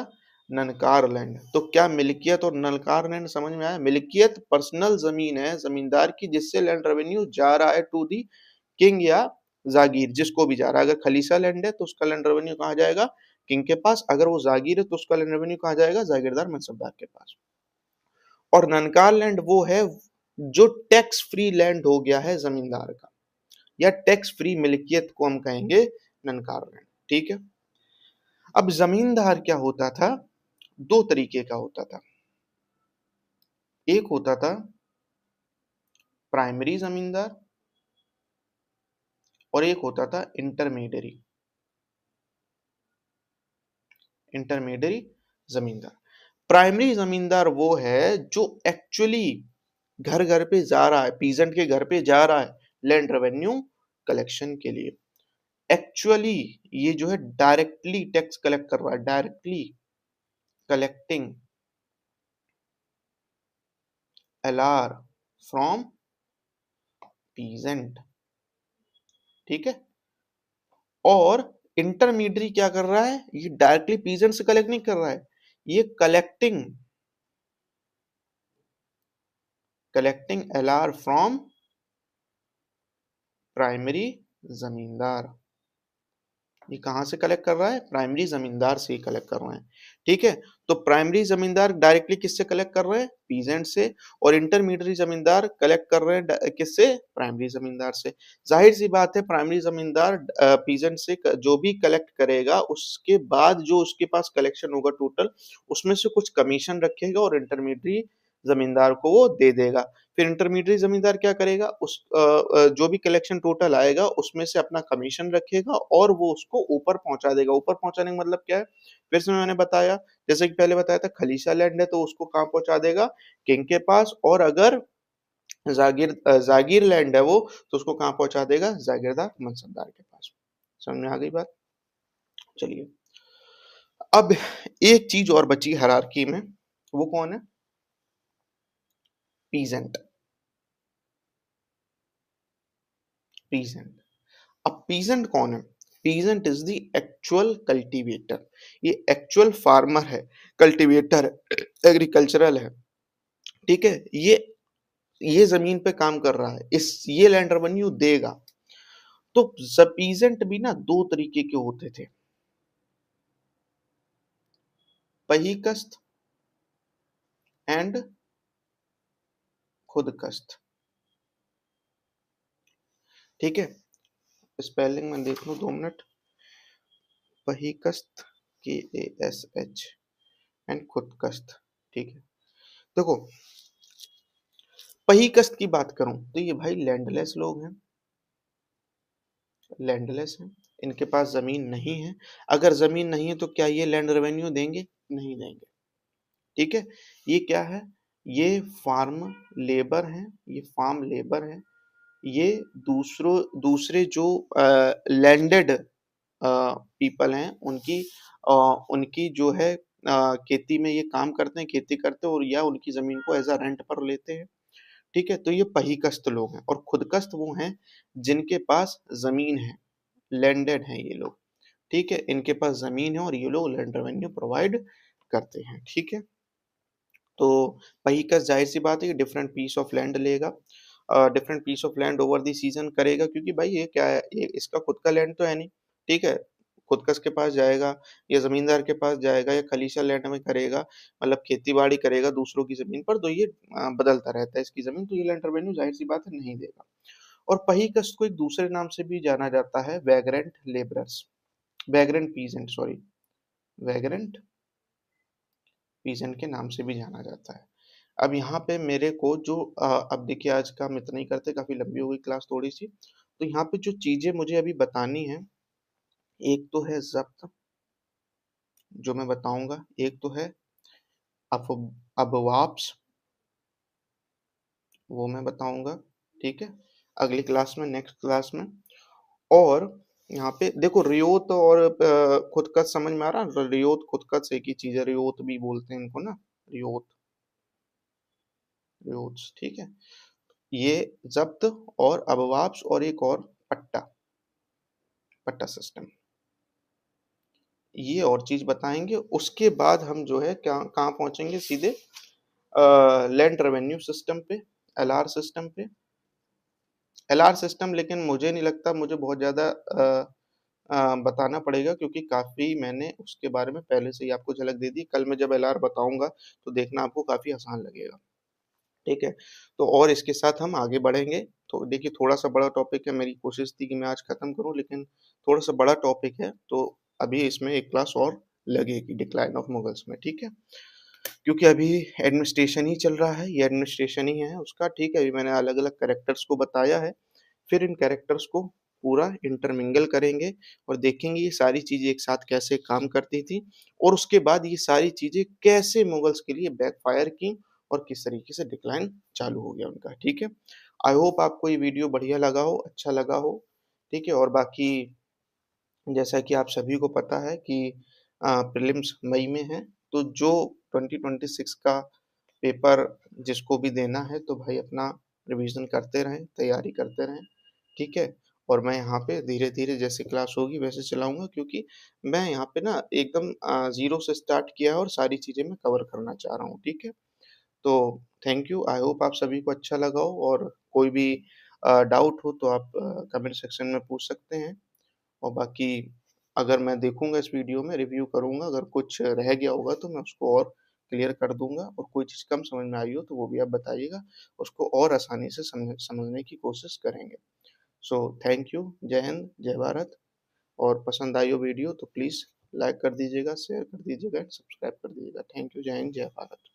ननकार लैंड। तो क्या मिल्कियत और ननकार लैंड समझ में आया? मिल्कियत पर्सनल जमीन है जमींदार की, जिससे लैंड रेवेन्यू जा रहा है टू दी किंग या जागीर, जिसको भी जा रहा है। अगर खलीसा लैंड है तो उसका लैंड रेवेन्यू कहाँ जाएगा? किंग के पास। अगर वो जागीर है तो उसका लैंड रेवेन्यू कहाँ जाएगा? जागीरदार मनसबदार के पास। और ननकार लैंड वो है जो टैक्स फ्री लैंड हो गया है जमींदार का, या टैक्स फ्री मिल्कियत को हम कहेंगे ननकार लैंड। ठीक है। अब जमींदार क्या होता था? दो तरीके का होता था। एक होता था प्राइमरी जमींदार, और एक होता था इंटरमीडियरी, इंटरमीडियरी जमींदार। प्राइमरी जमींदार वो है जो एक्चुअली घर घर पे जा रहा है, पीजेंट के घर पे जा रहा है लैंड रेवेन्यू कलेक्शन के लिए। एक्चुअली ये जो है डायरेक्टली टैक्स कलेक्ट कर रहा है, directly collecting LR from peasant. ठीक है। और इंटरमीडियरी क्या कर रहा है? ये डायरेक्टली पीजेंट से कलेक्ट नहीं कर रहा है, ये collecting collecting LR from primary जमींदार। ये कहाँ से कलेक्ट कर रहा है? प्राइमरी ज़मींदार से ही कलेक्ट कर रहे हैं, ठीक है? तो प्राइमरी ज़मींदार डायरेक्टली किससे कलेक्ट कर रहे हैं? पीजेंट से। और इंटरमीडिएटरी ज़मींदार कलेक्ट कर रहे हैं किससे? प्राइमरी ज़मींदार से। ज़ाहिर-सी बात है प्राइमरी ज़मींदार पीजेंट से जो भी कलेक्ट करेगा उसके बाद जो उसके पास कलेक्शन होगा टोटल, उसमें से कुछ कमीशन रखेगा और इंटरमीडिएटरी ज़मींदार को वो दे देगा। फिर इंटरमीडिएटरी ज़मींदार क्या करेगा? जो भी कलेक्शन टोटल आएगा उसमें से अपना कमीशन रखेगा और वो उसको ऊपर पहुँचा देगा। ऊपर पहुँचाने का मतलब क्या है? फिर से मैंने बताया, जैसे कि पहले बताया था खलीसा लैंड है तो उसको कहाँ पहुँचा देगा? किंग के पास। और अगर जागीर लैंड है वो तो उसको कहाँ पहुँचा देगा? जागीरदार मनसबदार के पास। समझ में आ गई बात? चलिए। अब एक चीज़ और बची हायरार्की में, वो कौन है? पीजेंट। पीजेंट। अब पीजेंट कौन है? Peasant is the actual cultivator. ये एक्चुअल फार्मर है, कल्टीवेटर है, एग्रीकल्चरल है, ठीक है? ये जमीन पे काम कर रहा है, इस ये लैंड रेवेन्यू देगा। तो पीजेंट भी ना दो तरीके के होते थे, पहिकस्त एंड खुदकस्त, ठीक है? स्पेलिंग में देख लो 2 मिनट। पहिकस्त, KASH, एंड खुदकस्त, ठीक है? देखो, पहिकस्त की बात करूं तो ये भाई लैंडलेस लोग हैं, लैंडलेस हैं, इनके पास जमीन नहीं है। अगर जमीन नहीं है तो क्या ये लैंड रेवेन्यू देंगे? नहीं देंगे, ठीक है? ये क्या है? ये फार्म लेबर हैं, ये फार्म लेबर हैं। ये दूसरे जो लैंडेड पीपल हैं अ, उनकी जो है खेती में ये काम करते हैं, खेती करते हैं और या उनकी जमीन को एज अ रेंट पर लेते हैं, ठीक है? तो ये पहिकस्त लोग हैं। और खुदकस्त वो हैं जिनके पास जमीन है, लैंडेड हैं ये लोग, ठीक है? इनके पास जमीन है और ये लोग लैंड रेवेन्यू प्रोवाइड करते हैं, ठीक है? तो पहिकस जाहिर सी बात है कि डिफरेंट पीस ऑफ लैंड लेगा, different piece of land over the season करेगा, क्योंकि भाई ये क्या है, ये इसका खुद का लैंड तो है नहीं, ठीक है? खुदकस के पास जाएगा या जमींदार के पास जाएगा या खलीसा लैंड में करेगा, मतलब खेती बाड़ी करेगा दूसरों की जमीन पर, तो ये बदलता रहता है इसकी जमीन, तो ये लैंड रेवेन्यू जाहिर सी बात है नहीं देगा। और पहिकस को एक दूसरे नाम से भी जाना जाता है, vagrant labourers, vagrant peasant, sorry, vagrant peasant के नाम से भी जाना जाता है। अब यहाँ पे मेरे को जो अब देखिए आज का हम इतना ही करते, काफी लंबी हो गई क्लास थोड़ी सी, तो यहाँ पे जो चीजें मुझे अभी बतानी है, एक तो है जब्त जो मैं बताऊंगा, एक तो है अफ अबवाब्स, वो मैं बताऊंगा, ठीक है? अगली क्लास में, नेक्स्ट क्लास में। और यहाँ पे देखो रियोत और खुदकत समझ में आ रहा? रियोत खुदकत से एक ही चीज है, रियोत भी बोलते हैं इनको ना, रियोत, रियोत्स, ठीक है? ये जब्त और अबवाब्स और एक और पट्टा, पट्टा सिस्टम, ये और चीज बताएंगे। उसके बाद हम जो है क्या कहाँ पहुंचेंगे? सीधे लैंड रेवेन्यू सिस्टम पे, LR सिस्टम पे। LR सिस्टम लेकिन मुझे नहीं लगता मुझे बहुत ज्यादा बताना पड़ेगा, क्योंकि काफी मैंने उसके बारे में पहले से ही आपको झलक दे दी। कल मैं जब LR बताऊंगा तो देखना आपको काफी आसान लगेगा, ठीक है? तो और इसके साथ हम आगे बढ़ेंगे। तो देखिए थोड़ा सा बड़ा टॉपिक है, मेरी कोशिश थी कि मैं आज खत्म करूं, लेकिन थोड़ा सा बड़ा टॉपिक है तो अभी इसमें एक क्लास और लगेगी डिक्लाइन ऑफ मुगल्स में, ठीक है? क्योंकि अभी एडमिनिस्ट्रेशन ही चल रहा है, ये एडमिनिस्ट्रेशन ही है उसका, ठीक है? अभी मैंने अलग अलग कैरेक्टर्स को बताया है, फिर इन कैरेक्टर्स को पूरा इंटरमिंगल करेंगे और देखेंगे ये सारी चीजें एक साथ कैसे काम करती थी और उसके बाद ये सारी चीजें कैसे मुगल्स के लिए बैकफायर की और किस तरीके से डिक्लाइन चालू हो गया उनका, ठीक है? आई होप आपको ये वीडियो बढ़िया लगा हो, अच्छा लगा हो, ठीक है? और बाकी जैसा कि आप सभी को पता है कि प्रीलिम्स मई में है, तो जो 2026 का पेपर जिसको भी देना है तो भाई अपना रिवीजन करते रहें, तैयारी करते रहें, ठीक है? और मैं यहाँ पे धीरे-धीरे जैसे क्लास होगी वैसे चलाऊँगा, क्योंकि मैं यहाँ पे ना एकदम ज़ीरो से स्टार्ट किया है और सारी चीज़ें मैं कवर करना चाह रहा हूँ, ठीक है? तो थैंक यू, आई होप आप सभी को अच्छा लगा हो और कोई भी डाउट हो तो आप कमेंट सेक्शन में पूछ सकते हैं और बाकी अगर मैं देखूँगा इस वीडियो में, रिव्यू करूँगा, अगर कुछ रह गया होगा तो मैं उसको और क्लियर कर दूँगा और कोई चीज़ कम समझ में आई हो तो वो भी आप बताइएगा, उसको और आसानी से समझने की कोशिश करेंगे। सो थैंक यू, जय हिंद, जय भारत। और पसंद आई हो वीडियो तो प्लीज़ लाइक कर दीजिएगा, शेयर कर दीजिएगा एंड सब्सक्राइब कर दीजिएगा। थैंक यू, जय हिंद, जय भारत।